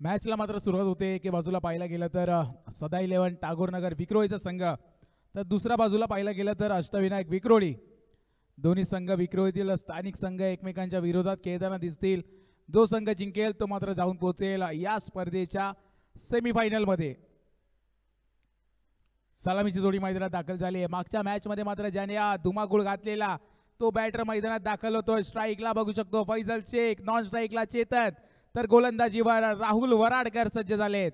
मॅचला मात्र सुरुवात होते एके बाजूला पाहायला गेलं तर सदा 11 टागोरनगर विक्रोळीचा संघ, तर दुसऱ्या बाजूला पाहायला गेलं तर अष्टविनायक विक्रोळी. दोन्ही संघ विक्रोळीतील स्थानिक संघ एकमेकांच्या विरोधात खेळताना दिसतील. जो संघ जिंकेल तो मात्र जाऊन पोहोचेल या स्पर्धेच्या सेमीफायनल मध्ये. सलामीची जोडी मैदानात दाखल झाली आहे. मागच्या मॅच मध्ये मात्र ज्याने धुमाकूळ घातलेला तो बॅटर मैदानात दाखल होतोय. स्ट्राईकला बघू शकतो फैजल शेख, नॉन स्ट्राईकला चेतन, तर गोलंदाजीवर राहुल वराडकर सज्ज झालेत.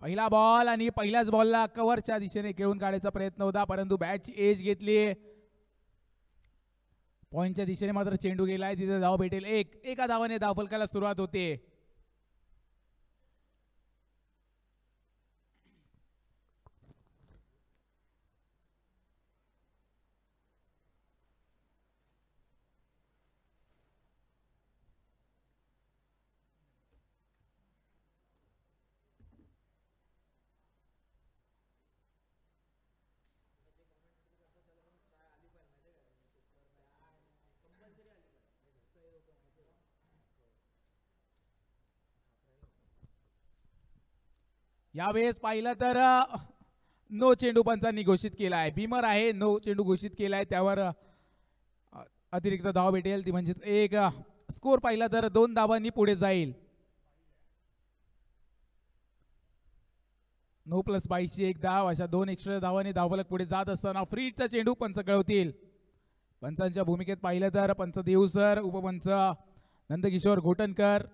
पहिला बॉल आणि पहिल्याच बॉलला कव्हरच्या दिशेने खेळून काढायचा प्रयत्न होता, परंतु बॅटची एज घेतली. पॉइंटच्या दिशेने मात्र चेंडू गेलाय, तिथे धाव भेटेल. एका धावाने धावफलकाला सुरुवात होते. यावेळेस पाहिलं तर नो चेंडू पंचांनी घोषित केला आहे. भीमर आहे, नो चेंडू घोषित केला आहे, त्यावर अतिरिक्त धाव भेटेल, ती म्हणजे एक. स्कोर पाहिला तर 2 धावांनी पुढे जाईल. 9+22ची एक धाव, अशा 2 एक्स्ट्रा धावांनी धावफलक पुढे जात असताना फ्रीचा चेंडू पंच कळवतील. पंचांच्या भूमिकेत पाहिलं तर पंच देवसर, उपपंच नंदकिशोर घोटणकर,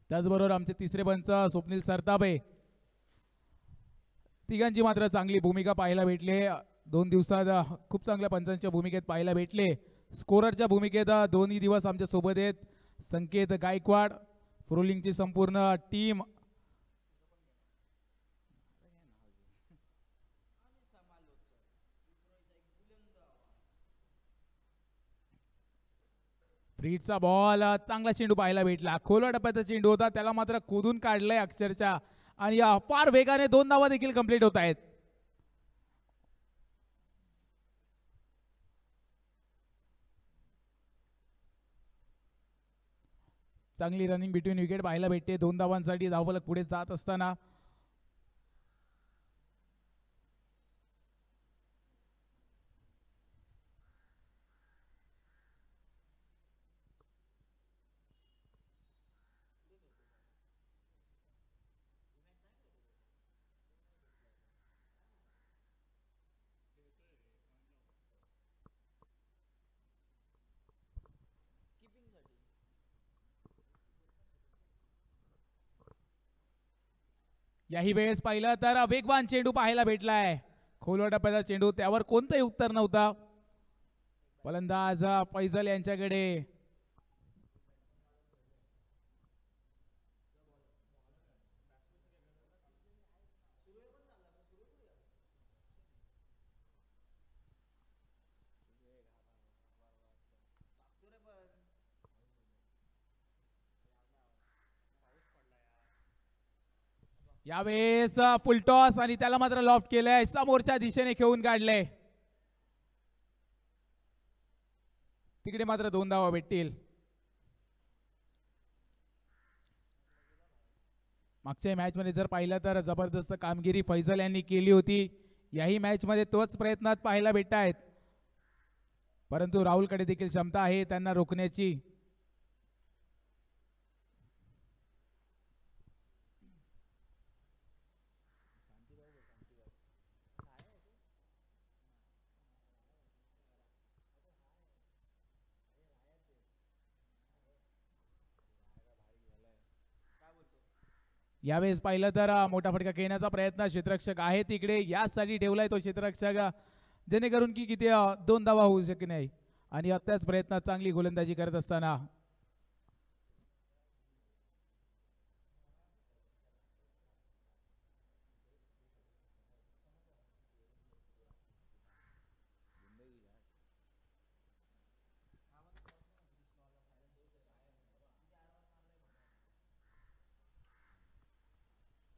त्याचबरोबर आमचे तिसरे पंच स्वप्नील सरतापे. तिघांची मात्र चांगली भूमिका पाहायला भेटली. 2 दिवसात खूप चांगल्या पंचांच्या भूमिकेत पाहायला भेटले. स्कोररच्या भूमिकेत दोन्ही दिवस आमच्या सोबत आहेत संकेत गायकवाड, प्रोलिंगची संपूर्ण टीम. फ्रीडचा बॉल, चांगला चेंडू पाहायला भेटला. खोलवा टप्प्याचा चेंडू होता, त्याला मात्र खोदून काढलंय अक्षरशः, आणि फार वेगाने 2 धावा देखील कंप्लीट होत आहेत. चांगली रनिंग बिटवीन विकेट पाहायला भेटते. 2 धावांसाठी धावफलक पुढे जात असताना याही वेळेस पाहिलं तर वेगवान चेंडू पाहायला भेटलाय. खोलवा टप्प्याचा चेंडू, त्यावर कोणतंही उत्तर नव्हता. फलंदाज फैजल यांच्याकडे. यावेळेस फुलटॉस, आणि त्याला मात्र लॉफ्ट केलंय, समोरच्या दिशेने खेळून काढलंय. तिकडे मात्र 2 धावा भेटतील. मागच्या मॅच मध्ये जर पाहिलं तर जबरदस्त कामगिरी फैजल यांनी केली होती. याही मॅच मध्ये तोच प्रयत्नात पाहायला भेटत आहेत, परंतु राहुलकडे देखील क्षमता आहे त्यांना रोखण्याची. यावेळेस पाहिलं तर मोठा फटका खेळण्याचा प्रयत्न क्षेत्ररक्षक आहे तिकडे, यासाठी ठेवलाय तो क्षेत्ररक्षक, जेणेकरून की किती 2 धावा होऊ शकत नाही. आणि त्याच प्रयत्नात चांगली गोलंदाजी करत असताना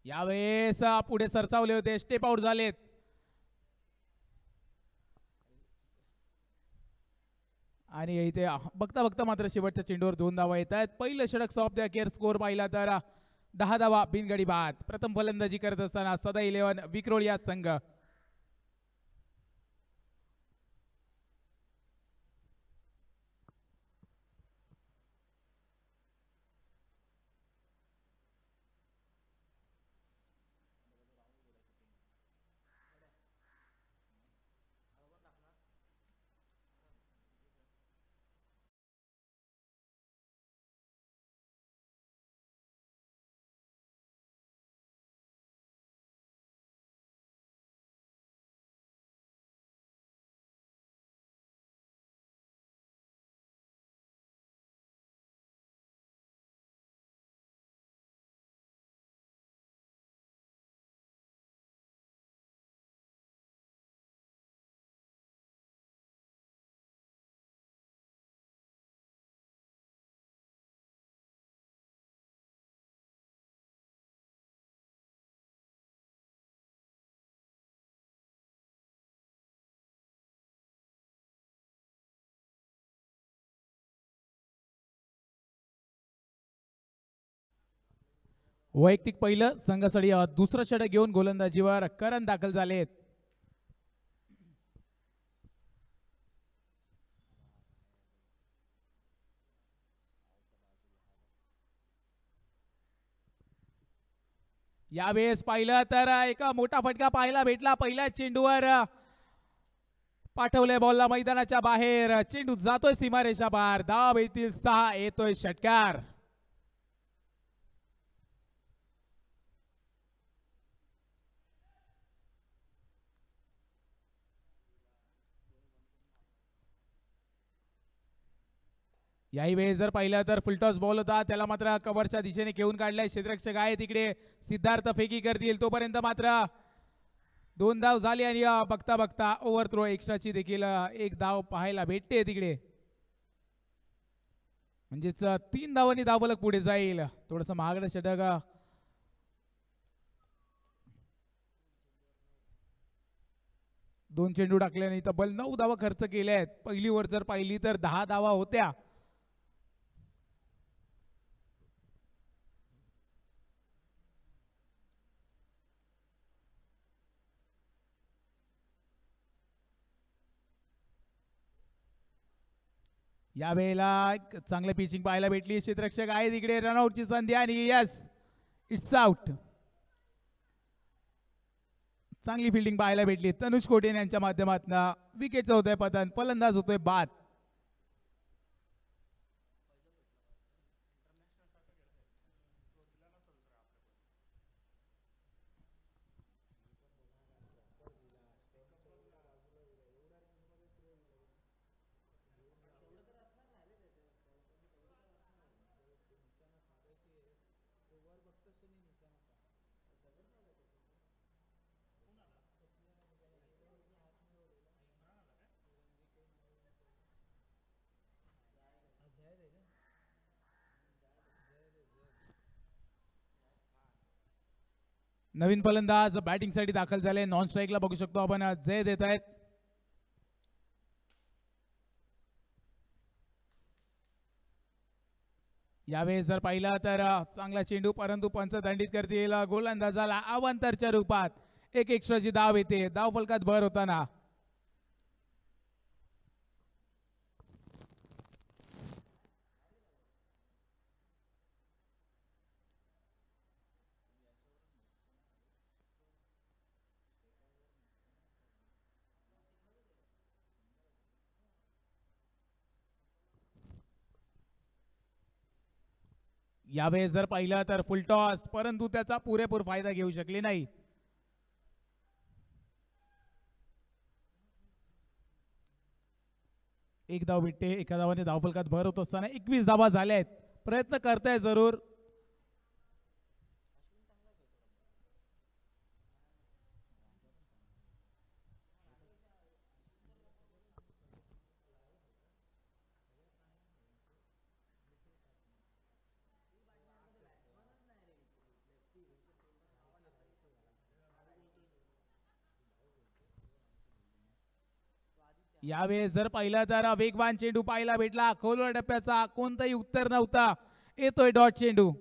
यावेळेस पुढे सरसावले होते, स्टेप आउट झालेत. आणि इथे बघता बघता मात्र शेवटच्या चेंडूवर 2 धावा येत आहेत. पहिलं षटक सॉफ्ट द केअर स्कोर पाहिला तर 10 धावा बिनगडी बाद. प्रथम फलंदाजी करत असताना सदा 11 विक्रोळी या संघ. वैयक्तिक पहिलं संघासाठी दुसरं षटक घेऊन गोलंदाजीवर करण दाखल झालेत. यावेळेस पाहिलं तर एक मोठा फटका पाहायला भेटला. पहिल्या चेंडूवर पाठवलंय बॉलला मैदानाच्या बाहेर. चेंडू जातोय सीमारेषा बाहेर. धाव येतील 6. येतोय षटकार. याही वेळेस जर पाहिलं तर फुलटॉस बॉल होता, त्याला मात्र कव्हरच्या दिशेने घेऊन काढलाय. क्षेत्ररक्षक आहे तिकडे, सिद्धार्थ फेकी करतील. तोपर्यंत मात्र 2 धाव झाली आणि बघता बघता ओव्हर थ्रो एक्स्ट्राची देखील एक धाव पाहायला भेटते तिकडे. म्हणजेच 3 धावांनी धावफलक पुढे जाईल. थोडस महागडं षटक. 2 चेंडू टाकल्याने तब्बल 9 धावा खर्च केल्या आहेत. पहिली ओव्हर जर पाहिली तर 10 धावा होत्या. यावेळेला चांगलं पिचिंग पाहायला भेटली. क्षेत्ररक्षक आहे तिकडे, रनआउटची संधी आणि यस, इट्स आउट. चांगली फिल्डिंग पाहायला भेटली तनुज कोटेन यांच्या माध्यमातून. विकेटचं होतोय पतन, फलंदाज होतोय बाद. नवीन फलंदाज बॅटिंगसाठी दाखल झाले. नॉन स्ट्राईकला बघू शकतो आपण जय देत आहेत. यावेळेस जर पाहिला तर चांगला चेंडू, परंतु पंच दंडित करतील. गोलंदाजाला अवांतरच्या रूपात एक एक्स्ट्राची धाव येते. धाव फलकात भर होताना यावेळेस जर पाहिलं तर फुलटॉस, परंतु त्याचा पुरेपूर फायदा घेऊ शकले नाही. एक धाव भेटते. एका धावाने धावफलकात भर होत असताना 21 धावा झाल्या आहेत. प्रयत्न करताय जरूर. यावेळेस जर पाहिलं तर वेगवान चेंडू पाहायला भेटला, खोलवर टप्प्याचा कोणताही उत्तर नव्हता. येतोय डॉट चेंडू.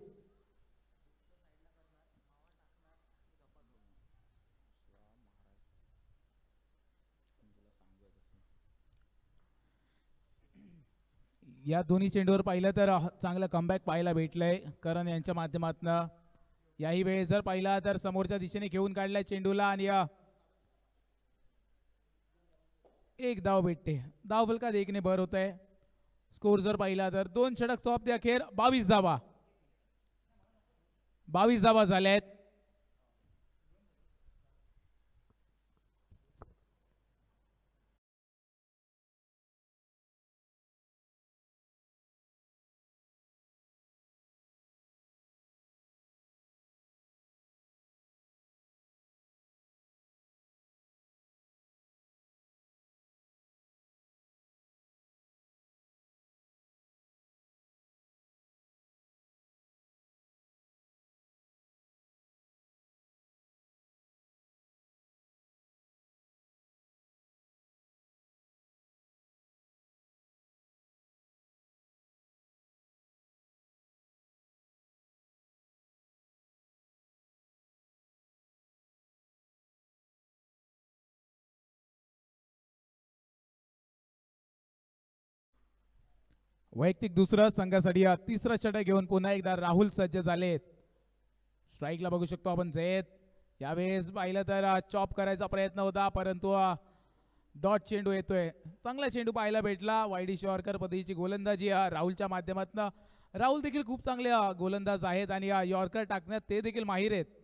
या दोन्ही चेंडूवर पाहिलं तर चांगलं कमबॅक पाहायला भेटलंय करण यांच्या माध्यमातून. याही वेळेस जर पाहिला तर समोरच्या दिशेने घेऊन काढलाय चेंडूला आणि एक धाव भेटते. धाव फलकात एकने भर होत आहे. स्कोर जर पाहिला तर 2 षटक सोबते अखेर 22 धावा. 22 धावा झाल्या आहेत. वैयक्तिक दुसरं संघासाठी तिसरं षटक घेऊन पुन्हा एकदा राहुल सज्ज झालेत. स्ट्राईकला बघू शकतो आपण जयत. यावेळेस पाहिलं तर चॉप करायचा प्रयत्न होता परंतु डॉट चेंडू येतोय. चांगला चेंडू पाहायला भेटला. वायडी शॉर्कर पद्धतीची गोलंदाजी राहुलच्या माध्यमातून. राहुल देखील खूप चांगले गोलंदाज आहेत आणि यॉर्कर टाकण्यात ते देखील माहीर आहेत.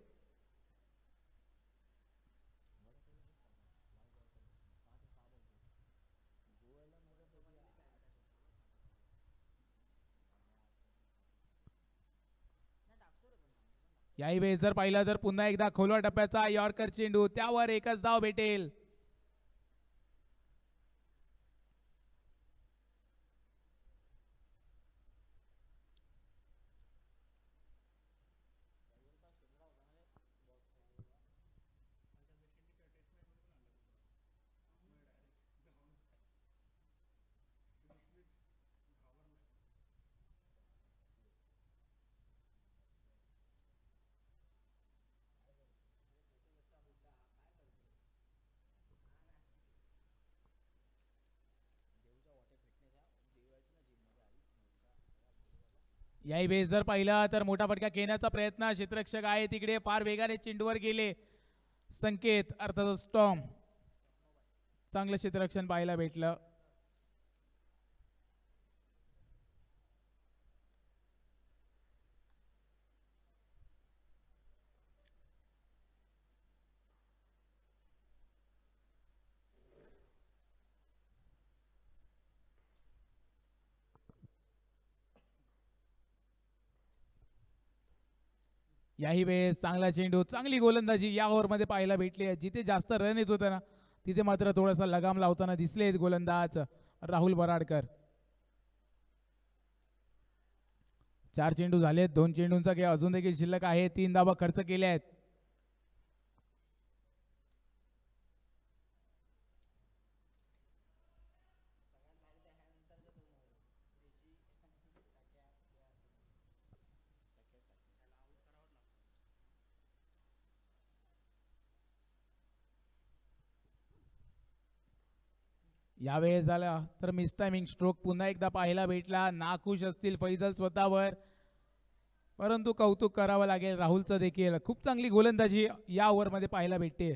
याही वेळेस जर पाहिलं तर पुन्हा एकदा खोलवा टप्प्याचा यॉर्कर चेंडू, त्यावर एकच धाव भेटेल. याही वेळेस जर पाहिलं तर मोठा फटका घेण्याचा प्रयत्न, क्षेत्ररक्षक आहे तिकडे, फार वेगाने चेंडूवर गेले संकेत अर्थात स्टॉम. चांगलं क्षेत्ररक्षण पाहायला भेटलं. याही वेळेस चांगला चेंडू, चांगली गोलंदाजी या ओव्हरमध्ये पाहायला भेटली आहे. जिथे जास्त रन येत होते ना तिथे मात्र थोडासा लगाम लावताना दिसले गोलंदाज राहुल बराडकर. 4 चेंडू झालेत. 2 चेंडूंचा खेळ अजून देखील शिल्लक आहे. 3 धावा खर्च केल्या आहेत. यावेळेस झाला तर मिस टायमिंग स्ट्रोक पुन्हा एकदा पाहायला भेटला. नाखुश असतील फैजल स्वतःवर परंतु कौतुक करावं लागेल राहुलचं देखील. खूप चांगली गोलंदाजी या ओव्हरमध्ये पाहायला भेटते.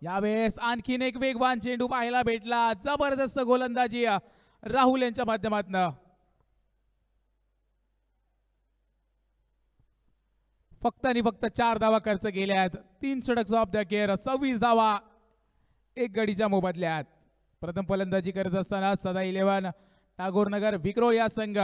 यावेळेस आणखीन एक वेगवान चेंडू पाहायला भेटला. जबरदस्त गोलंदाजी राहुल यांच्या माध्यमातून. फक्त आणि फक्त 4 धावा खर्च केल्यात. 3 षटक ऑफ द केअर, 26 धावा एक गडीच्या मोबदल्यात. प्रथम फलंदाजी करत असताना सदा 11 टागोरनगर विक्रोळ या संघ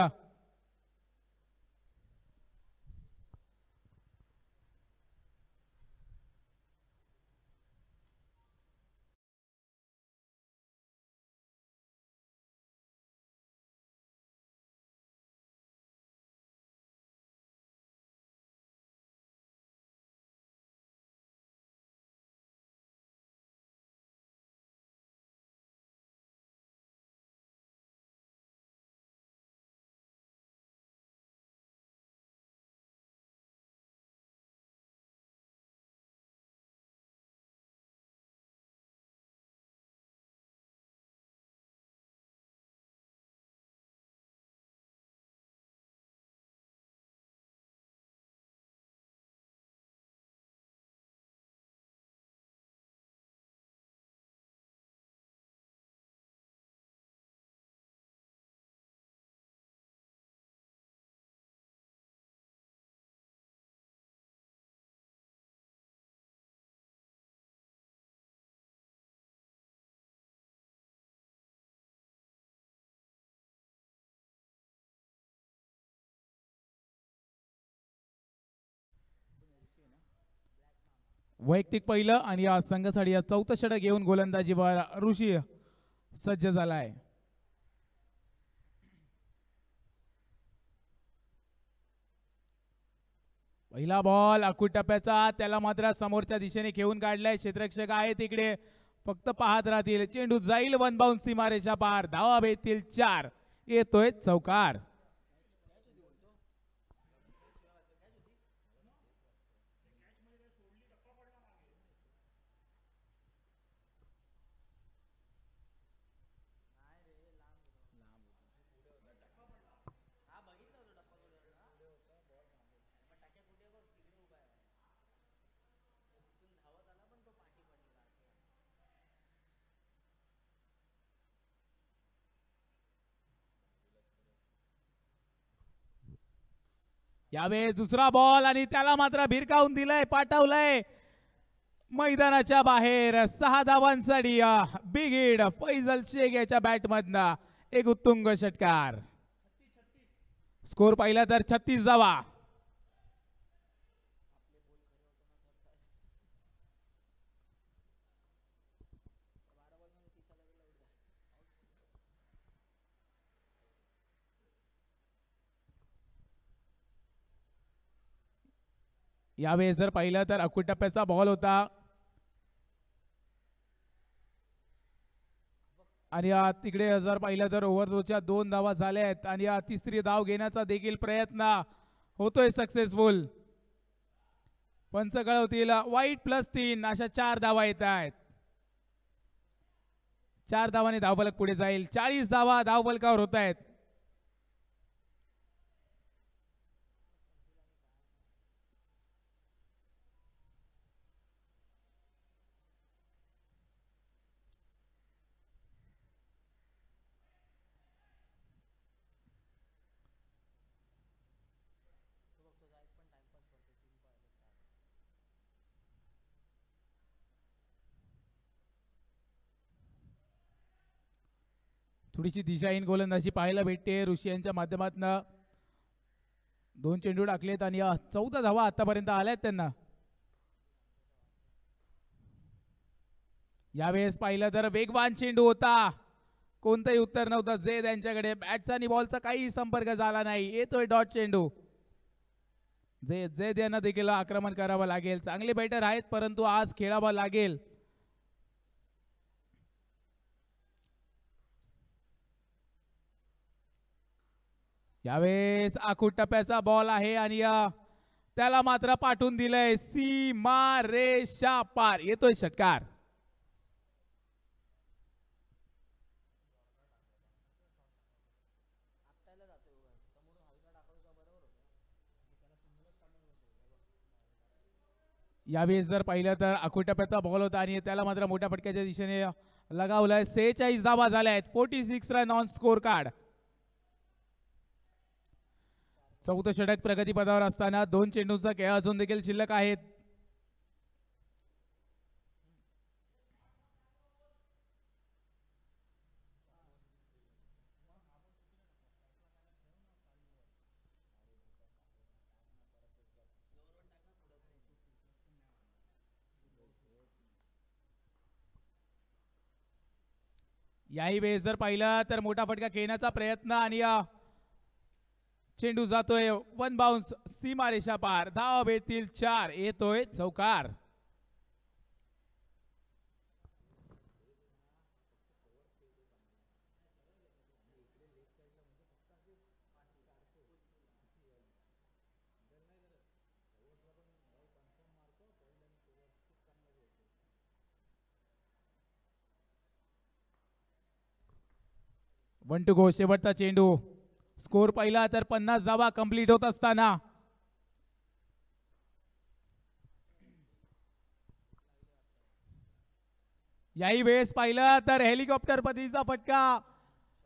वैयक्तिक पहिलं आणि या संघासाठी या चौथं षटक घेऊन गोलंदाजीवर ऋषी सज्ज झालाय. पहिला बॉल अकुट टप्प्याचा, त्याला मात्र समोरच्या दिशेने खेळून काढलाय. क्षेत्ररक्षक आहे तिकडे, फक्त पाहत राहतील. चेंडू जाईल वन बाउंस सीमारेषा पार, धावा भेटतील 4, येतोय चौकार. यावेळेस दुसरा बॉल आणि त्याला मात्र भिरकावून दिलंय, पाठवलंय मैदानाच्या बाहेर. 6 धावांसाठी बिग हिट फैजल शेख याच्या बॅटमधनं एक उत्तुंग षटकार. स्कोर पाहिला तर 36 धावा. यावेळेस जर पाहिलं तर अकुट टप्प्याचा बॉल होता आणि तिकडे जर पाहिलं तर ओव्हरच्या 2 धावा झाल्या आहेत आणि तिसरी धाव घेण्याचा देखील प्रयत्न होतोय सक्सेसफुल. पंच कळवतील वाईट +3 अशा 4 धावा येत आहेत. 4 धावाने धावफलक पुढे जाईल. 40 धावा धावफलकावर होत आहेत. थोडीशी दिशाहीन गोलंदाजी पाहायला भेटते ऋषी यांच्या माध्यमातून. 2 चेंडू टाकलेत आणि 14 धावा आतापर्यंत आल्यात त्यांना. यावेळेस पाहिलं तर वेगवान चेंडू होता, कोणतंही उत्तर नव्हतं. जे त्यांच्याकडे बॅटचा आणि बॉलचा काही संपर्क झाला नाही. येतोय डॉट चेंडू. जे त्यांना देखील आक्रमण करावं लागेल. चांगले बॅटर आहेत परंतु आज खेळावं लागेल. यावेळेस आखूट टप्प्याचा बॉल आहे आणि त्याला मात्र पाठवून दिलंय सीमा रेषा पार, येतोय षटकार. यावेळेस जर पाहिलं तर आखूट टप्प्याचा बॉल होता आणि त्याला मात्र मोठ्या फटक्याच्या दिशेने लगावलाय. 46 धावा झाल्या आहेत. 46 रन ऑन स्कोर कार्ड. चौथं षटक प्रगतीपथावर असताना 2 चेंडूंचा खेळ अजून देखील शिल्लक आहेत. याही वेळेस जर पाहिलं तर मोठा फटका खेळण्याचा प्रयत्न आणि चेंडू जातोय वन बाउन्स सीमारेषा पार, धावा भेटतील 4, येतोय चौकार. वन टू गो, शेवटचा चेंडू. स्कोर पाहिला तर 50 धावा कंप्लीट होत असताना याही वेळेस पाहिलं तर हेलिकॉप्टर पद्धतीचा फटका.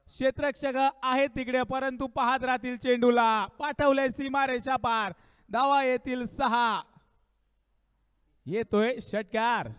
क्षेत्ररक्षक आहे तिकडे परंतु पाहत राहतील चेंडूला. पाठवलंय सीमारेषा पार, धावा येतील 6, येतोय षटकार.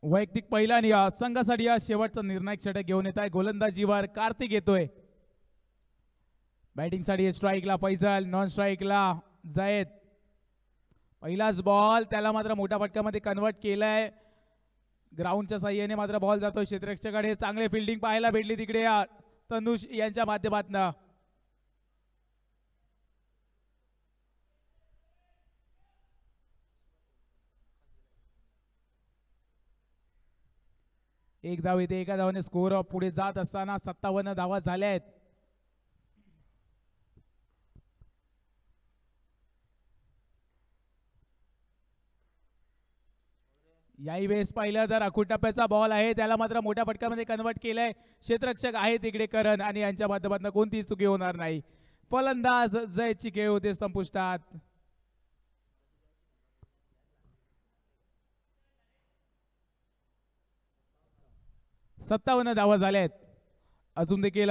वैयक्तिक पहिला आणि संघासाठी या शेवटचा निर्णायक षटक घेऊन येत आहे. गोलंदाजीवर कार्तिक येतोय. बॅटिंगसाठी स्ट्राईकला फैजल, नॉन स्ट्राईकला जायद. पहिलाच बॉल त्याला मात्र मोठ्या फटक्यामध्ये कन्वर्ट केलाय. ग्राउंडच्या साह्याने मात्र बॉल जातोय क्षेत्ररक्षकाकडे. चांगले फिल्डिंग पाहायला भेटली तिकडे तनुष यांच्या माध्यमातून. एक धाव येते. एका धावाने स्कोर पुढे जात असताना 57 धावा झाल्या आहेत. याही वेळेस पाहिलं तर अखूट टप्प्याचा बॉल आहे, त्याला मात्र मोठ्या फटक्यामध्ये कन्वर्ट केलंय. क्षेत्ररक्षक आहे तिकडे करण आणि यांच्या माध्यमातून कोणतीही चुकी होणार नाही. फलंदाज जयची खेळ होते संपुष्टात. 57 धावा झाल्यात. अजून देखील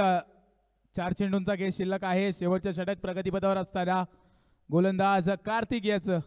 4 चेंडूंचा खेळ शिल्लक आहे. शेवटच्या षटक प्रगतीपथावर असताना गोलंदाज कार्तिक याचं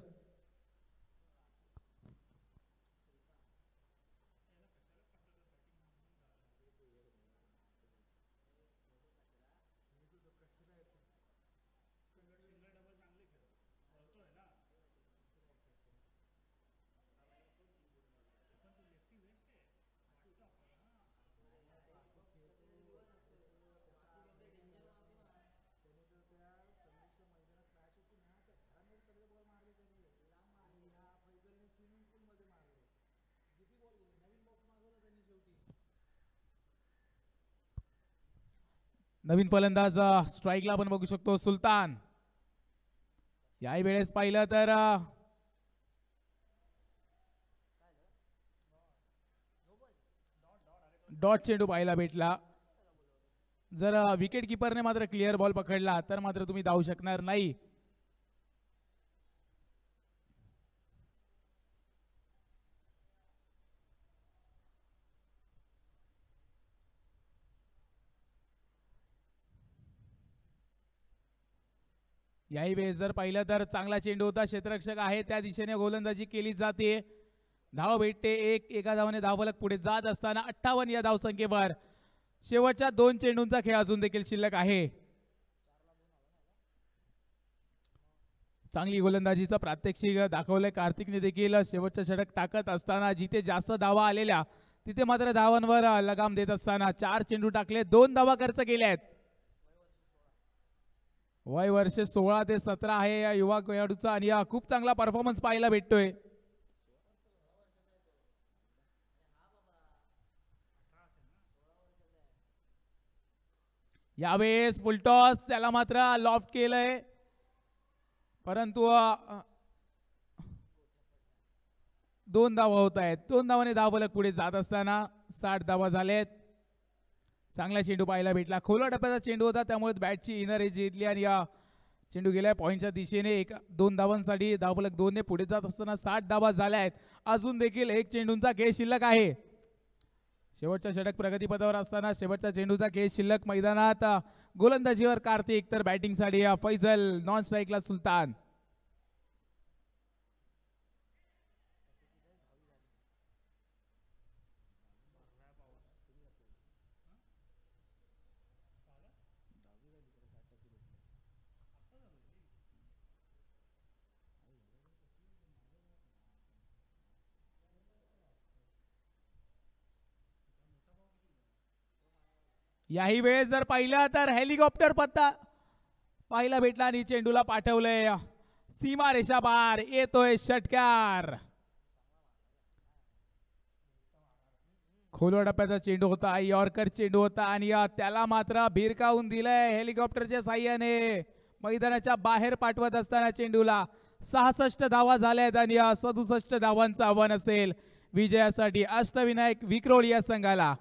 नवीन फलंदाज स्ट्राईकला आपण बघू शकतो सुलतान. याही वेळेस पाहिलं तर डॉट चेंडू पाहायला भेटला. जर विकेट किपरने मात्र क्लिअर बॉल पकडला तर मात्र तुम्ही धावू शकणार नाही. याही वेळेस जर पाहिलं तर चांगला चेंडू होता. क्षेत्ररक्षक आहे त्या दिशेने गोलंदाजी केली जाते. धाव भेटते. एका धावाने धावफलक पुढे जात असताना 58 या धावसंख्येवर शेवटच्या 2 चेंडूंचा खेळ अजून देखील शिल्लक आहे. चांगली गोलंदाजीचा प्रात्यक्षिक दाखवलंय कार्तिकने देखील. शेवटच्या षटक टाकत असताना जिथे जास्त धावा आलेल्या तिथे मात्र धावांवर लगाम देत असताना 4 चेंडू टाकले, 2 धावा खर्च केल्या आहेत. वय वर्ष 16 ते 17 आहे या युवा खेळाडूचा आणि खूप चांगला परफॉर्मन्स पाहायला भेटतोय. यावेळेस फुलटॉस त्याला मात्र लॉफ्ट केलंय, परंतु 2 धावा होत आहेत. 2 धावाने धावफलक पुढे जात असताना 60 धावा झालेत. चांगला चेंडू पाहायला भेटला. खोला टप्प्याचा चेंडू होता त्यामुळे बॅटची इनर एज घेतली आणि या चेंडू गेलाय पॉईंटच्या दिशेने. 2 धावांसाठी धावफलक 2 ने पुढे जात असताना 60 धावा झाल्या आहेत. अजून देखील 1 चेंडूंचा खेळ शिल्लक आहे. शेवटच्या षटक प्रगतीपथावर असताना शेवटच्या चेंडूचा खेळ शिल्लक. मैदानात गोलंदाजीवर कार्तिक तर बॅटिंगसाठी फैजल, नॉन स्ट्राईकला सुलतान. याही वेळेस जर पाहिलं तर हेलिकॉप्टर पत्ता पाहायला भेटला आणि चेंडूला पाठवलंय सीमा रेषा बार. येतोय षटकार. खोलवर टप्प्याचा चेंडू होता, यॉर्कर चेंडू होता आणि त्याला मात्र भिरकावून दिलंय हेलिकॉप्टरच्या साह्याने. मैदानाच्या बाहेर पाठवत असताना चेंडूला 66 धावा झाल्यात आणि 67 धावांचं आव्हान असेल विजयासाठी अष्टविनायक विक्रोळी या संघाला.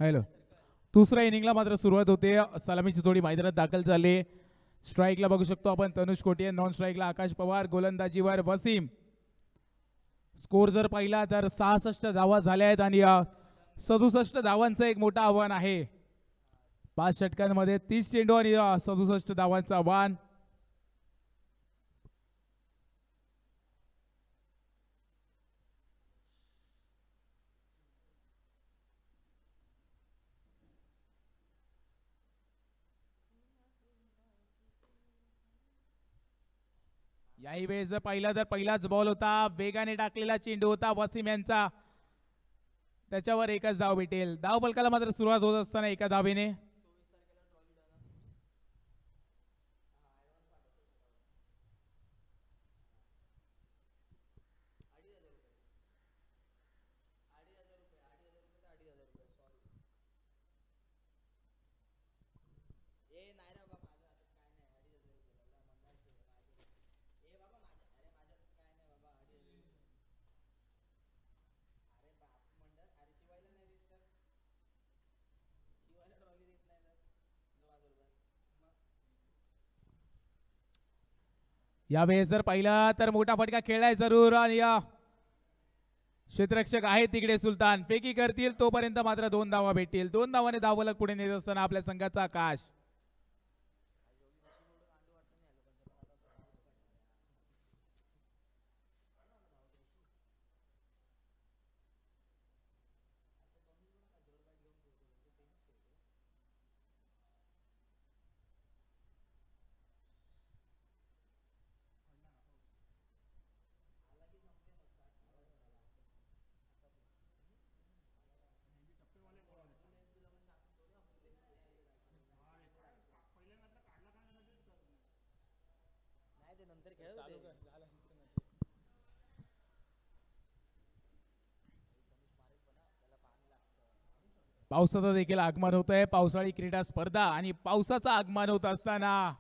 हॅलो. दुसऱ्या इनिंगला मात्र सुरुवात होते. सलामीची जोडी मैदानात दाखल झाली. स्ट्राईकला बघू शकतो आपण तनुष कोटे, नॉन स्ट्राईकला आकाश पवार, गोलंदाजीवर वसीम. स्कोर जर पाहिला तर 66 धावा झाल्या आहेत आणि 67 धावांचं एक मोठं आव्हान आहे. 5 षटकांमध्ये 30 चेंडू आणि 67 धावांचं आव्हान. याही वेळेस जर पाहिला तर पहिलाच बॉल होता, वेगाने टाकलेला चेंडू होता वसीम यांचा. त्याच्यावर एकच धाव भेटेल. धाव फलकाला मात्र सुरुवात होत असताना एका धावेने यावेळेस जर पाहिला तर मोठा फटका खेळलाय जरूर आणि क्षेत्ररक्षक आहे तिकडे सुलतान फेकी करतील तोपर्यंत मात्र 2 धावा भेटतील. 2 धावाने धावलक पुढे नेत असताना आपल्या संघाचा आकाश. पावसाचं देखील आगमन होत आहे. पावसाळी क्रीडा स्पर्धा आणि पावसाचं आगमन होत असताना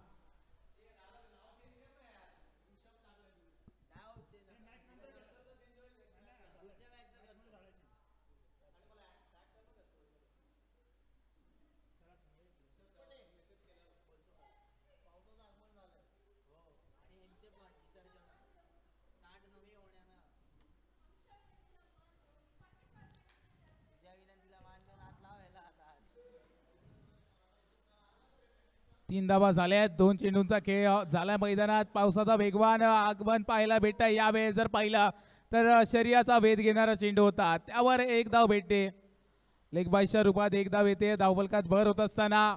तीन धावा झाल्या. 2 चेंडूंचा खेळ झाला मैदानात. पावसाचा वेगवान आगमन पाहायला भेटत. यावेळेस जर पाहिला तर शर्यतीचा वेध घेणारा चेंडू होता त्यावर 1 धाव भेटते. लेगबाईच्या रूपात 1 धाव येते. धावफलकात भर होत असताना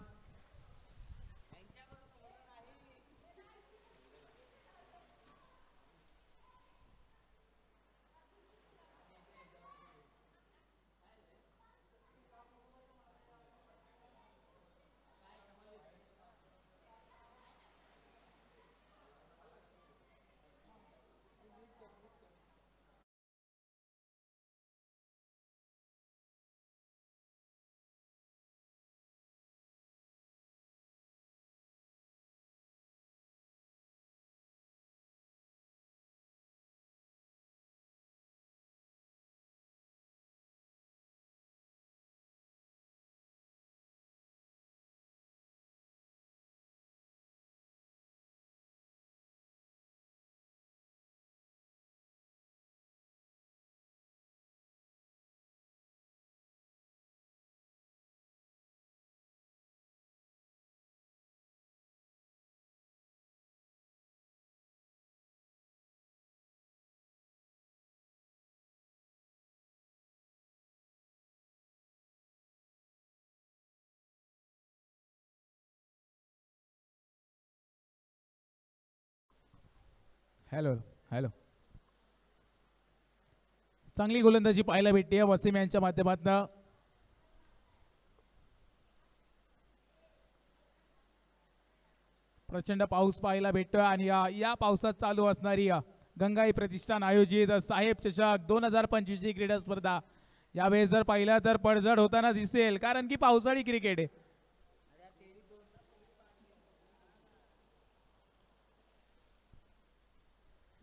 हॅलो हॅलो चांगली गोलंदाजी पाहायला भेटते वसीम यांच्या माध्यमातून. प्रचंड पाऊस पाहायला भेटतोय आणि या पावसात चालू असणारी गंगाई प्रतिष्ठान आयोजित साहेब चषक 2025 ही क्रीडा स्पर्धा यावेळेस जर पाहिला तर पडझड होताना दिसेल कारण की पावसाळी क्रिकेट आहे.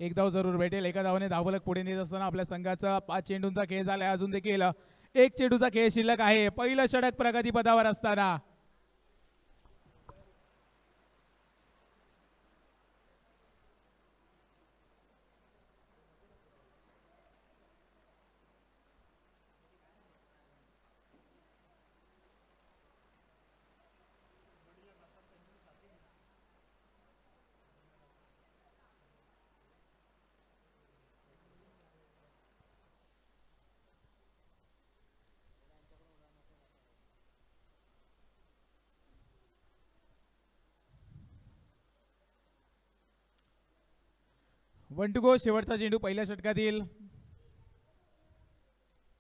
एक धाव जरूर भेटेल. एका धावाने धावलक पुढे नेत असताना आपल्या संघाचा 5 चेंडूंचा खेळ झाला. अजून देखील एक चेंडूचा खेळ शिल्लक आहे. पहिलं षटक प्रगतीपथावर असताना वन टू गो. शेवटचा चेंडू पहिल्या षटकातील.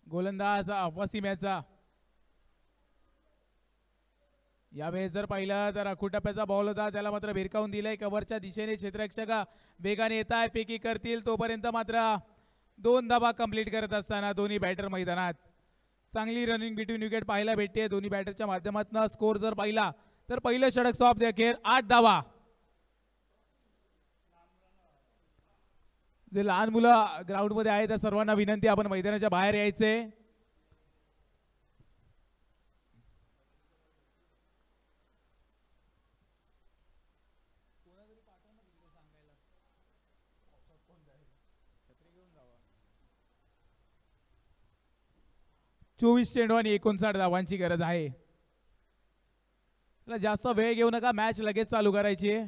गोलंदाज वसीम याचा. यावेळेस जर पाहिलं तर अखुटप्प्याचा बॉल होता, त्याला मात्र भिरकावून दिलंय. कव्हरच्या दिशेने क्षेत्ररक्षक वेगाने येत आहे, फेकी करतील तोपर्यंत मात्र 2 धावा कंप्लीट करत असताना दोन्ही बॅटर मैदानात. चांगली रनिंग बिटवीन विकेट पाहायला भेटते दोन्ही बॅटरच्या माध्यमातून. स्कोर जर पाहिला तर पहिलं षटक सॉफ्ट अखेर 8 धावा. जे लहान मुलं ग्राउंड मध्ये आहेत त्या सर्वांना विनंती, आपण मैदानाच्या बाहेर यायचे. चोवीस चेंडू आणि 59 धावांची गरज आहे. जास्त वेळ घेऊ नका, मॅच लगेच चालू करायची आहे.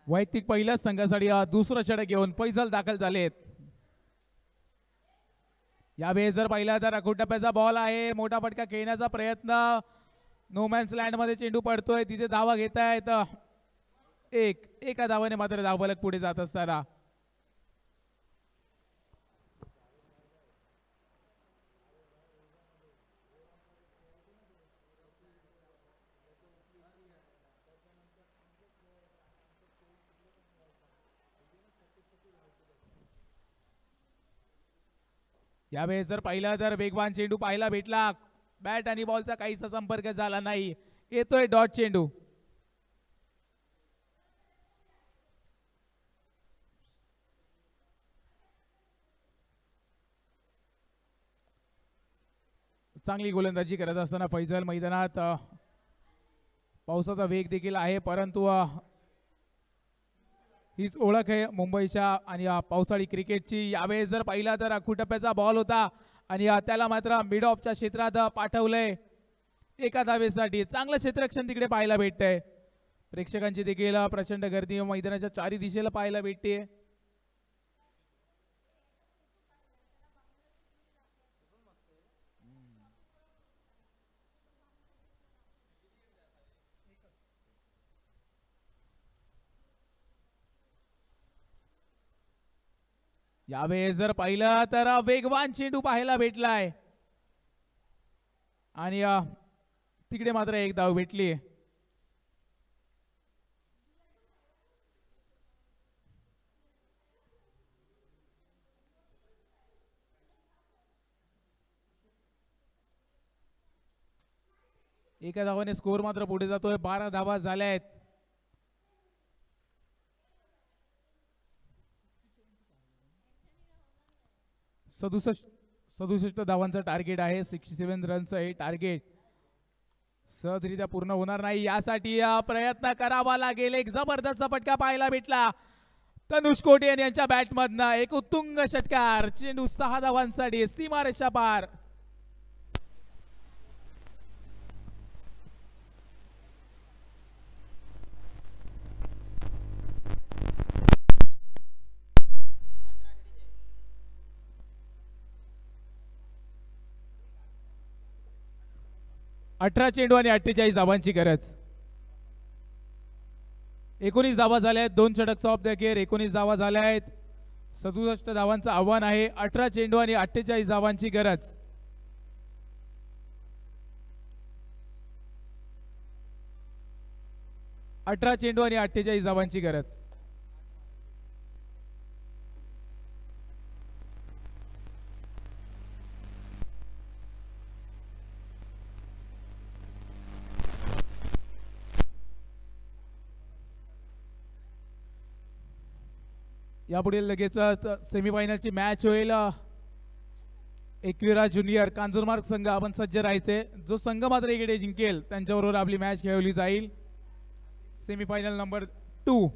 वैयक्तिक पहिल्याच संघासाठी दुसरं षटक घेऊन फैजल दाखल झालेत. यावेळेस जर पाहिला तर अखुटप्प्याचा बॉल आहे, मोठा फटका खेळण्याचा प्रयत्न. नोमॅन्स लँड मध्ये चेंडू पडतोय, तिथे धावा घेत आहेत. एका धावाने मात्र धावफलक पुढे जात असताना यावेळेस जर पाहिलं तर वेगवान चेंडू पाहायला भेटला. बॅट आणि बॉलचा काहीसा संपर्क झाला नाही. येतोय डॉट चेंडू. चांगली गोलंदाजी करत असताना फैजल मैदानात. पावसाचा वेग देखील आहे, परंतु हीच ओळख आहे मुंबईच्या आणि पावसाळी क्रिकेटची. यावेळेस जर पाहिला तर अखुटप्प्याचा बॉल होता आणि त्याला मात्र मिड ऑफच्या क्षेत्रात पाठवलंय एका धावेसाठी. चांगलं क्षेत्ररक्षण तिकडे पाहायला भेटतंय. प्रेक्षकांची देखील प्रचंड गर्दी मैदानाच्या चारी दिशेला पाहायला भेटते. यावेळेस जर पाहिलं तर वेगवान चेंडू पाहायला भेटलाय आणि तिकडे मात्र एक धाव भेटली. एका धावाने स्कोर मात्र पुढे जातोय. 12 धावा झाल्या आहेत. सदुसष्ट धावांचं टार्गेट आहे. 67 रन्स हे टार्गेट सहजरित्या पूर्ण होणार नाही. यासाठी प्रयत्न करावा लागेल. एक जबरदस्त फटका पाहायला भेटला. तनुष कोटे यांच्या बॅटमधनं एक उत्तुंग षटकार, चेंडू 6 धावांसाठी सीमारेषा पार. अठरा चेंडू आणि 48 धावांची गरज. 19 धावा झाल्या आहेत. 2 षटक ऑफ द गेअर. 19 धावा झाल्या आहेत. 67 धावांचं आव्हान आहे. 18 चेंडू आणि 48 धावांची गरज. अठरा चेंडू आणि 48 धावांची गरज. यापुढे लगेच सेमीफायनलची मॅच होईल. एकविरा ज्युनियर कांजूरमार्ग संघ आपण सज्ज राहायचे. जो संघ मात्र इकडे जिंकेल त्यांच्याबरोबर आपली मॅच खेळवली जाईल. Semifinal number 2.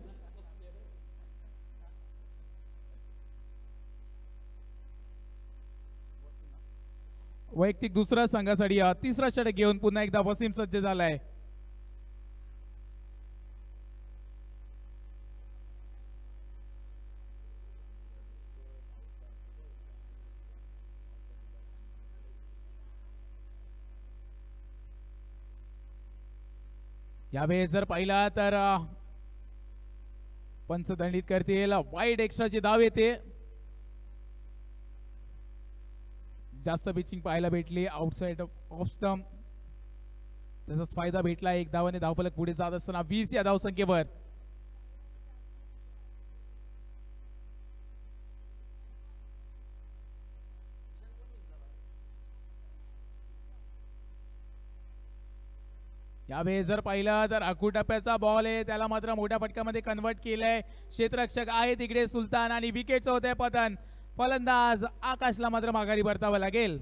वैयक्तिक दुसऱ्या संघासाठी तिसरा षटक घेऊन पुन्हा एकदा वसीम सज्ज झालाय. यावेळेस जर पाहिला तर पंच दंडित करतील. वाईड एक्स्ट्राची धाव येते. जास्त पिचिंग पाहायला भेटली आउटसाइड ऑफ स्टंप. त्याचाच फायदा भेटला. 1 धावाने धावफलक पुढे जात असताना 20 या धावसंख्येवर. यावेळेस जर पाहिलं तर अकुटप्प्याचा बॉल आहे. त्याला मात्र मोठ्या फटक्यामध्ये कन्वर्ट केलंय. क्षेत्ररक्षक आहे तिकडे सुलतान आणि विकेटचं होतंय पतन. फलंदाज आकाशला मात्र माघारी परतावं लागेल.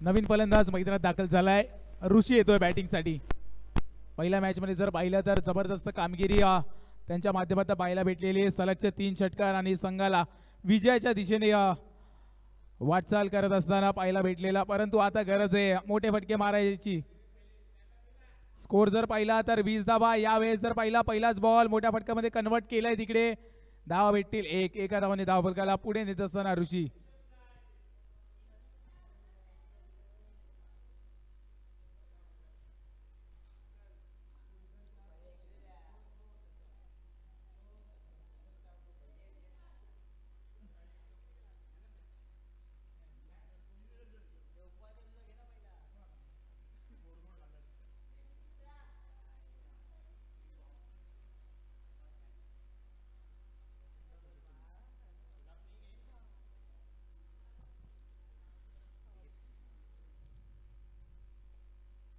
नवीन फलंदाज मैदानात दाखल झालाय. ऋषी येतोय बॅटिंग साठी. पहिल्या मॅच मध्ये जर पाहिलं तर जबरदस्त कामगिरी त्यांच्या माध्यमातून पाहायला भेटलेली. सलगचे 3 षटकार आणि संघाला विजयाच्या दिशेने वाटचाल करत असताना पाहायला भेटलेला. परंतु आता गरज आहे मोठे फटके मारायची. स्कोर जर पाहिला तर 20 धावा. यावेळेस जर पाहिला पहिलाच बॉल मोठ्या फटक्यामध्ये कन्वर्ट केलाय. तिकडे धावा भेटतील. एका धावाने धावफलकाला पुढे नेत असताना ऋषी.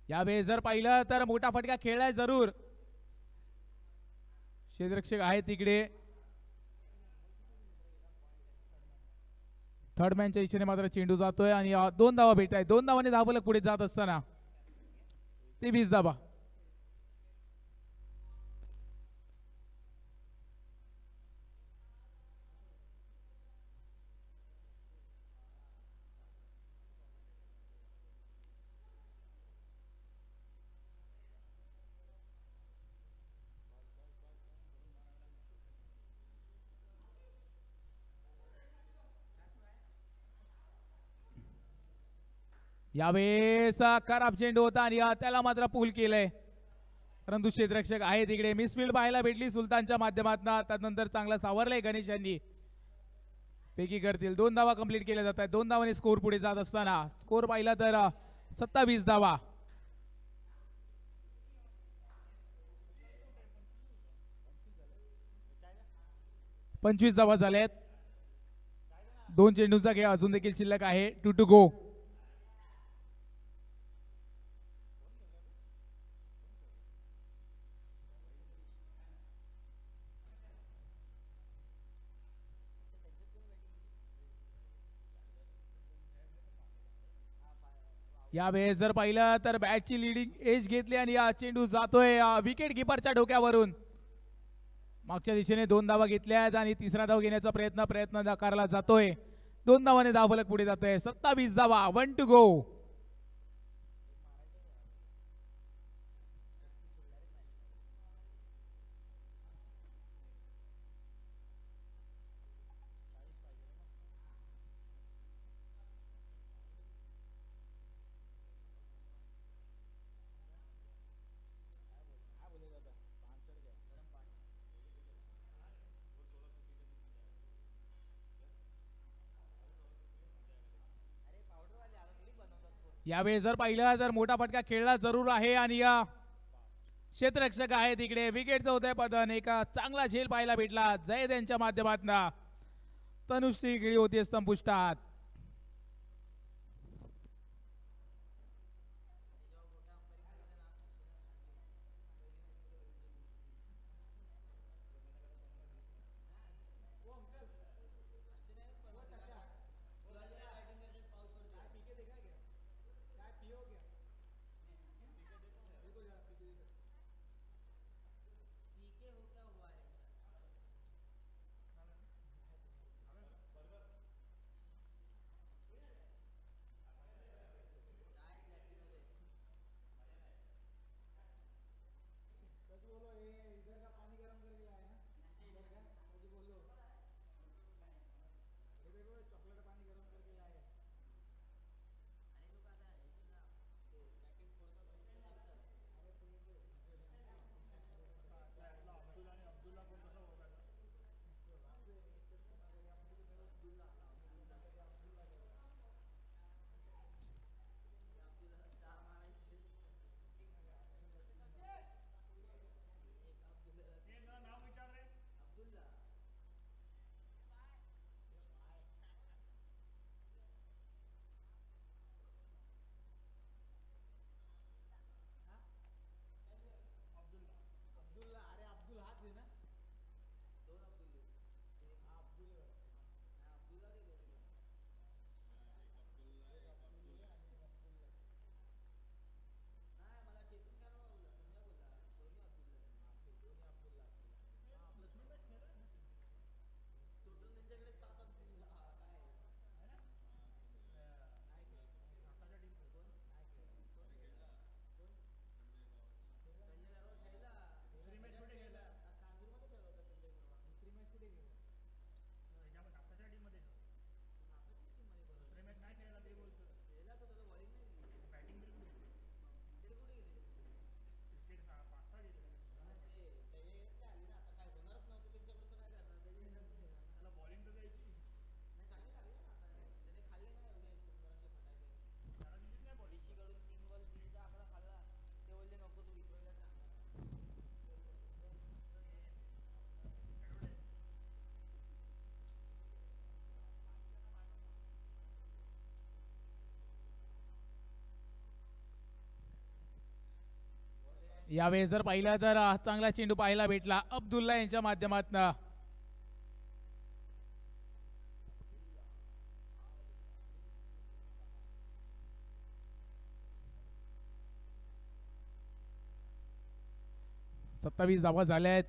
यावेळेस जर पाहिलं तर मोठा फटका खेळलाय जरूर. क्षेत्ररक्षक आहे तिकडे. थर्ड मॅनच्या इशाने मात्र चेंडू जातोय आणि 2 धावा भेट आहे. 2 धावाने धावफलक पुढे जात असताना ते 20 धावा. यावेळेस खराब चेंडू होता आणि त्याला मात्र पूल केलंय, परंतु क्षेत्ररक्षक आहे तिकडे. मिसफिल्ड पाहायला भेटली सुलतानच्या माध्यमातून. त्यानंतर चांगला सावरलंय गणेश यांनी. पैकी करतील 2 धावा कंप्लीट केल्या जात आहेत. 2 धावांनी स्कोर पुढे जात असताना स्कोर पाहिला तर 27 धावा. 25 धावा झाल्यात. 2 चेंडूंचा खेळ अजून देखील शिल्लक आहे. 2 टू गो. यावेळेस जर पाहिलं तर बॅटची लीडिंग एज घेतली आणि चेंडू जातोय विकेट किपरच्या डोक्यावरून. मागच्या दिशेने 2 धावा घेतल्यात आणि तिसरा धाव घेण्याचा प्रयत्न नाकारला जातोय. 2 धावाने धावफलक पुढे जातोय. 27 धावा. 1 टू गो. यावेळी जर पाहिलं तर मोठा फटका खेळला जरूर आहे आणि या क्षेत्ररक्षक आहे तिकडे. विकेटचं होतंय पतन. एक चांगला झेल पाहायला भेटला जयद यांच्या माध्यमातून. तनुश्री गिळी होती स्तंभपुष्टात. यावेळेस जर पाहिलं तर चांगला चेंडू पाहायला भेटला अब्दुल्ला यांच्या माध्यमातून. सत्तावीस धावा झाल्या आहेत.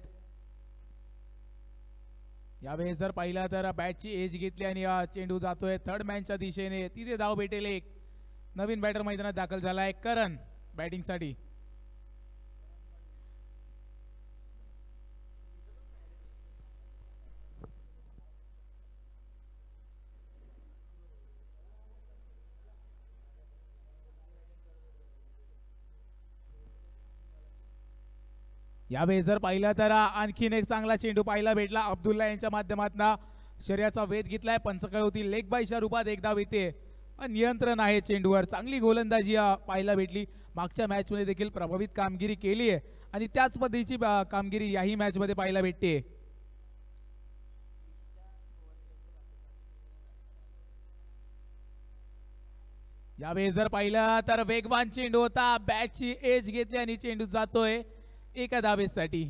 यावेळेस जर पाहिलं तर बॅटची एज घेतली आणि चेंडू जातोय थर्ड मॅनच्या दिशेने. तिथे धाव भेटेल. एक नवीन बॅटर मैदानात दाखल झालाय करण बॅटिंगसाठी. यावेळेस जर पाहिलं तर आणखीन एक चांगला चेंडू पाहायला भेटला अब्दुल्ला यांच्या माध्यमातून. शर्याचा वेध घेतलाय पंचकळवती लेग बायच्या रूपात एक धाव येते. नियंत्रण आहे चेंडूवर. चांगली गोलंदाजी पाहायला भेटली. मागच्या मॅच मध्ये देखील प्रभावित कामगिरी केली आहे आणि त्याच पद्धतीची कामगिरी याही मॅच मध्ये पाहायला भेटते. यावेळेस जर पाहिलं तर वेगवान चेंडू होता. बॅटची एज घेतली आणि चेंडू जातोय एका धावेसाठी.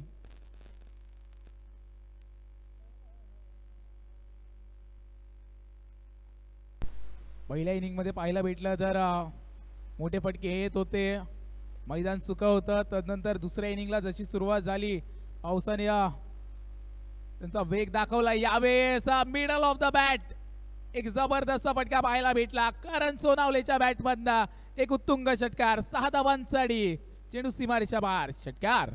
पहिल्या इनिंग मध्ये पाहायला भेटलं तर मोठे फटके येत होते. मैदान सुका होतं. तदनंतर दुसऱ्या इनिंगला जशी सुरुवात झाली पावसाने त्यांचा वेग दाखवला. यावेळेस मिडल ऑफ द बॅट एक जबरदस्त फटका पाहायला भेटला करण सोनावलेच्या बॅट मधनं. एक उत्तुंग षटकार 6 धावांसाठी. चेंडू सीमारेषा बाहेर. षटकार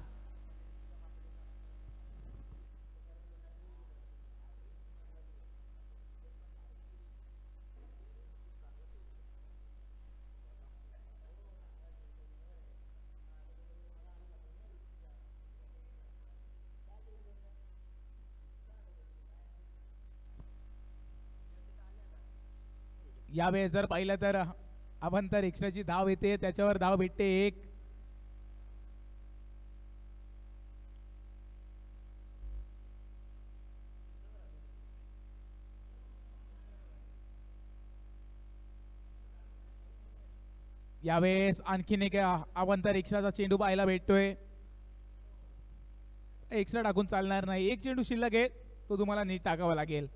यावेळेस जर पाहिलं तर अभंतर एक्स्ट्राची धाव येते. त्याच्यावर धाव भेटते एक. यावेळेस आणखीन एक अभंतर एक्स्ट्राचा चेंडू पाहायला भेटतोय. एक्स्ट्रा टाकून चालणार नाही. एक चेंडू शिल्लक आहे तो तुम्हाला नीट टाकावा लागेल.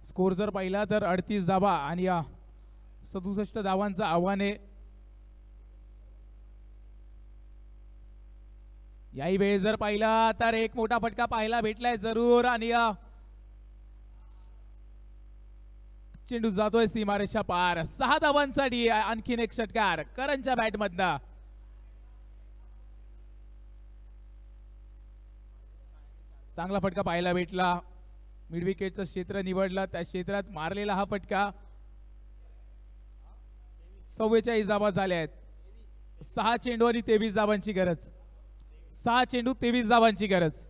स्कोर जर पाहिला तर 38 धावा आणि 67 धावांचं आव्हान आहे. याही वेळेस जर पाहिला तर एक मोठा फटका पाहायला भेटलाय जरूर आणि चेंडू जातोय सीमारेषा पार. 6 धावांसाठी आणखीन एक षटकार करणच्या बॅट मधनं. चांगला फटका पाहायला भेटला. मिड विकेटचं क्षेत्र निवडलं त्या क्षेत्रात मारलेला हा फटका. 44 धावा झाल्या आहेत. 6 चेंडू आणि 23 धावांची गरज. 6 चेंडू 23 धावांची गरज.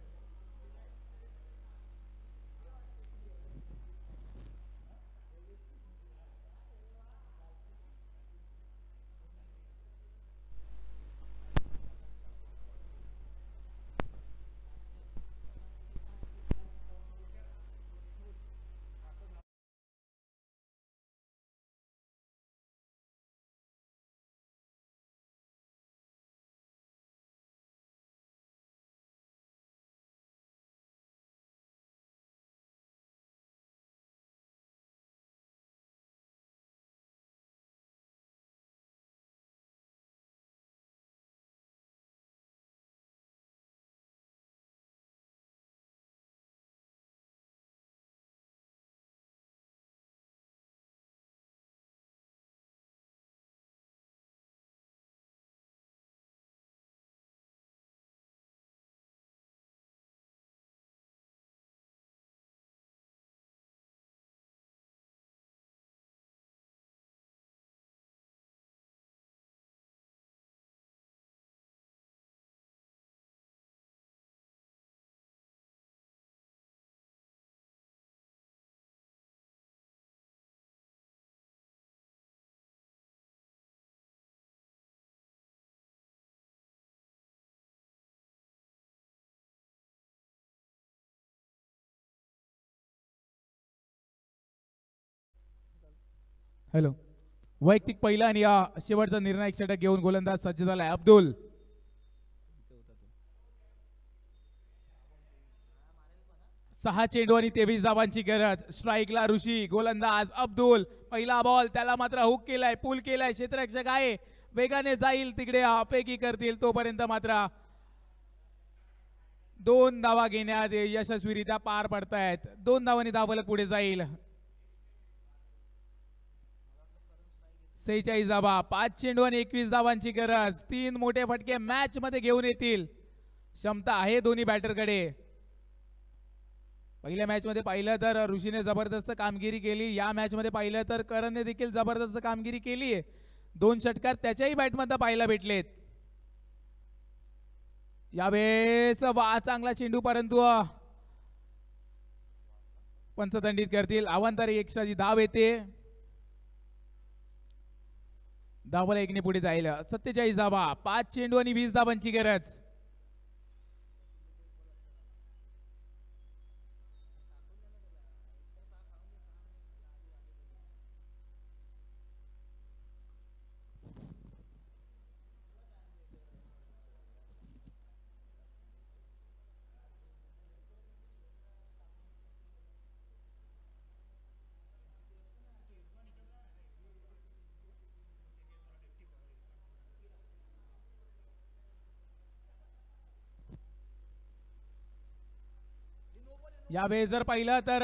हॅलो. वैयक्तिक पहिला आणि शेवटचा निर्णायक षटक घेऊन गोलंदाज सज्ज झालाय अब्दुल. सहा चेंडू आणि 23 धावांची गरज. स्ट्राईकला ऋषी. गोलंदाज अब्दुल. पहिला बॉल त्याला मात्र हुक केलाय पुल केलाय. क्षेत्ररक्षक आहे वेगाने जाईल तिकडे अपैकी करतील तोपर्यंत मात्र 2 धावा घेण्यात यशस्वीरित्या पार पडतायत. 2 धावांनी धावफलक पुढे जाईल. 46 धावा. 5 चेंडू आणि 21 धावांची गरज. 3 मोठे फटके मॅच मध्ये घेऊन येतील क्षमता आहे दोन्ही बॅटरकडे. पहिल्या मॅच मध्ये पाहिलं तर ऋषीने जबरदस्त कामगिरी केली. या मॅच मध्ये पाहिलं तर करणने देखील जबरदस्त कामगिरी केली आहे. 2 षटकार त्याच्याही बॅटमध्ये पाहायला भेटलेत. यावेळेस चांगला चेंडू, परंतु पंचदंडित करतील. अवांतरी एक्स्ट्राची धाव येते. धावाला 1 ने पुढे जाईल. 47 धावा, 5 चेंडू आणि 20 धावांची गरज. यावेळेस जर पाहिलं तर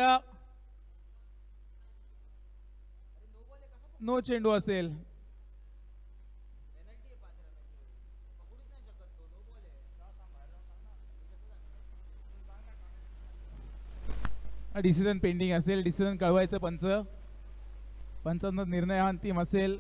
नो चेंडू असेल. डिसिजन पेंडिंग असेल. डिसिजन कळवायचं पंचांचा निर्णय हा अंतिम असेल.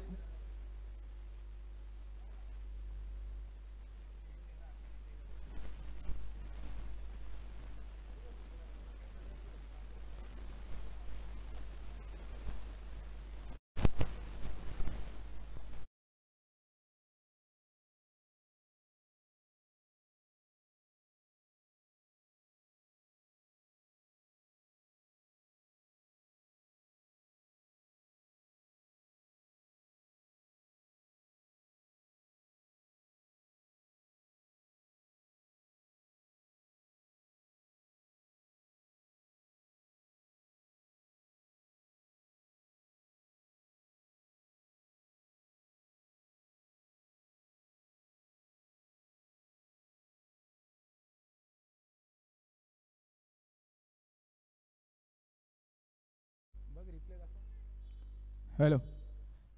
हॅलो,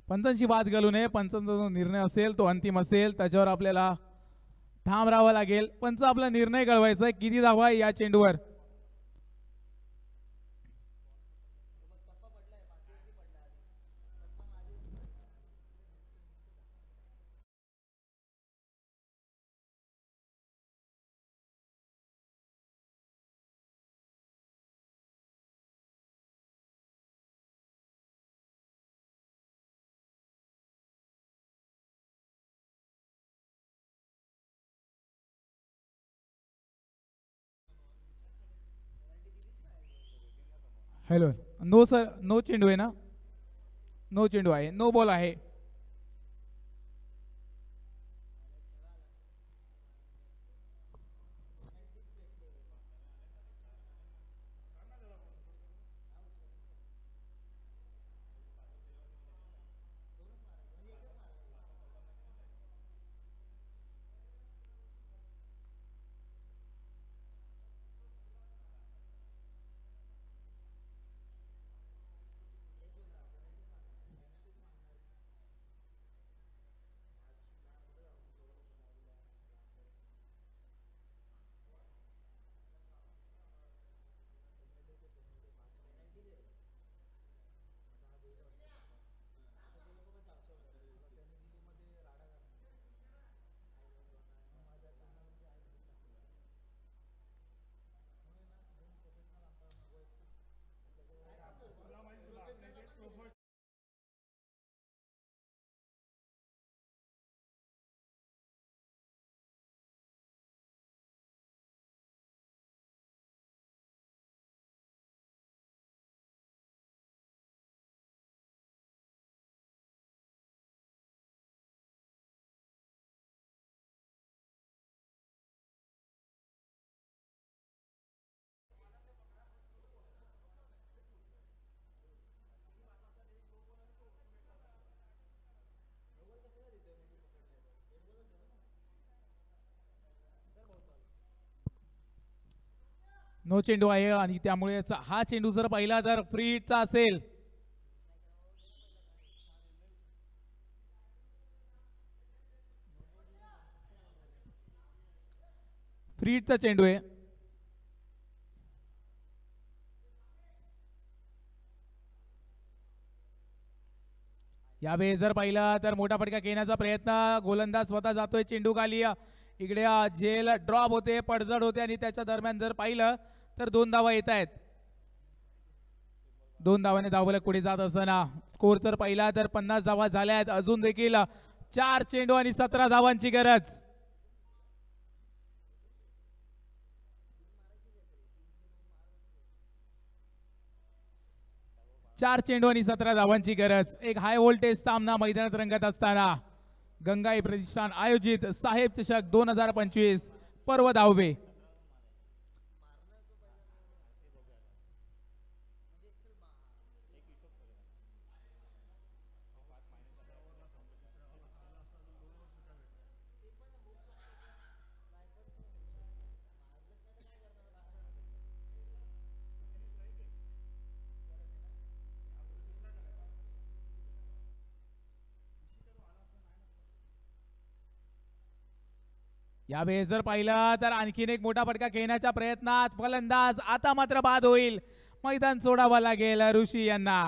पंचांची वाद घालू नये. पंचांचा जो निर्णय असेल तो अंतिम असेल, त्याच्यावर आपल्याला ठाम राहावं लागेल. पंच आपला निर्णय कळवायचा आहे. किती धावा या चेंडूवर? हॅलो, नो सर, नो चेंडू आहे ना? नो चेंडू आहे, नो बॉल आहे. नो चेंडू आहे आणि त्यामुळे हा चेंडू जर पाहिला तर फ्री हिटचा असेल. फ्री हिटचा चेंडू आहे. यावेळेस जर पाहिला तर मोठा फटका घेण्याचा प्रयत्न, गोलंदाज स्वतः जातोय चेंडू खाली. इकडे झेल ड्रॉप होते, पडझड होते आणि त्याच्या दरम्यान जर पाहिलं तर 2 धावा येत आहेत. 2 धावाने धावफलक पुढे जात असताना स्कोर जर पाहिला तर 50 धावा झाल्या आहेत. अजून देखील 4 चेंडू आणि 17 धावांची गरज. चार चेंडू आणि 17 धावांची गरज. एक हाय व्होल्टेज सामना मैदानात रंगत असताना गंगाई प्रतिष्ठान आयोजित साहेब चषक 2025 पर्व दहावे. यावेळेस जर पाहिलं तर आणखीन एक मोठा फटका खेळण्याच्या प्रयत्नात फलंदाज आता मात्र बाद होईल. मैदान सोडावं लागेल ऋषी यांना.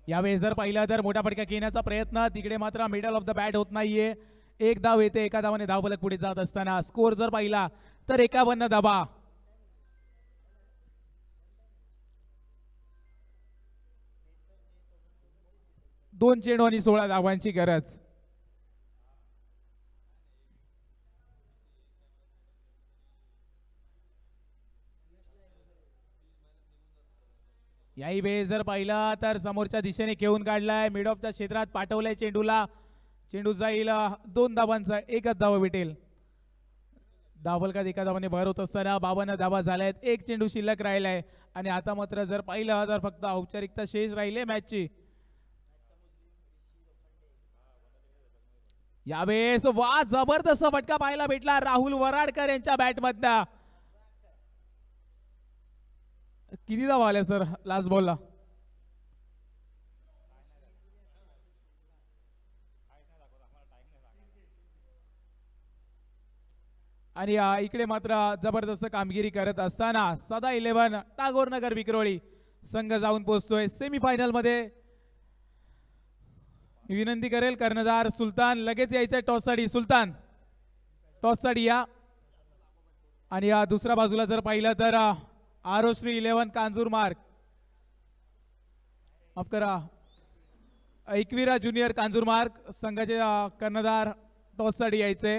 यावेळेस जर पाहिलं तर मोठा फटका घेण्याचा प्रयत्न, तिकडे मात्र मिडल ऑफ द बॅट होत नाहीये. एक धाव येते, एका धावाने धावफलक पुढे जात असताना स्कोर जर पाहिला तर 51 धावा. दोन चेंडू आणि 16 धावांची गरज. याही वेळेस जर पाहिला तर समोरच्या दिशेने खेळून काढलाय, मिड ऑफच्या क्षेत्रात पाठवलाय चेंडूला. चेंडू जाईल 2 धावांचा, एकच धाव भेटेल. धावफलकात एका धावाने भर होत असताना 52 धावा झाल्यात. एक चेंडू शिल्लक राहिलाय आणि आता मात्र जर पाहिलं तर फक्त औपचारिकता शेष राहिले मॅचची. यावेळेस वा जबरदस्त फटका पाहायला भेटला राहुल वराडकर यांच्या बॅटमधनं. किती धावा आल्या सर लास्ट बॉलला? आणि इकडे मात्र जबरदस्त कामगिरी करत असताना सदा 11 टागोरनगर विक्रोळी संघ जाऊन पोहोचतोय सेमीफायनल मध्ये. विनंती करेल कर्णधार सुलतान लगेच यायचंय टॉससाठी. सुलतान टॉससाठी या. आणि या दुसऱ्या बाजूला जर पाहिलं तर आरोश्री 11 कांजूरमार्ग, माफ करा एकविरा ज्युनियर कांजूरमार्ग संघाचे कर्णधार टॉससाठी यायचे.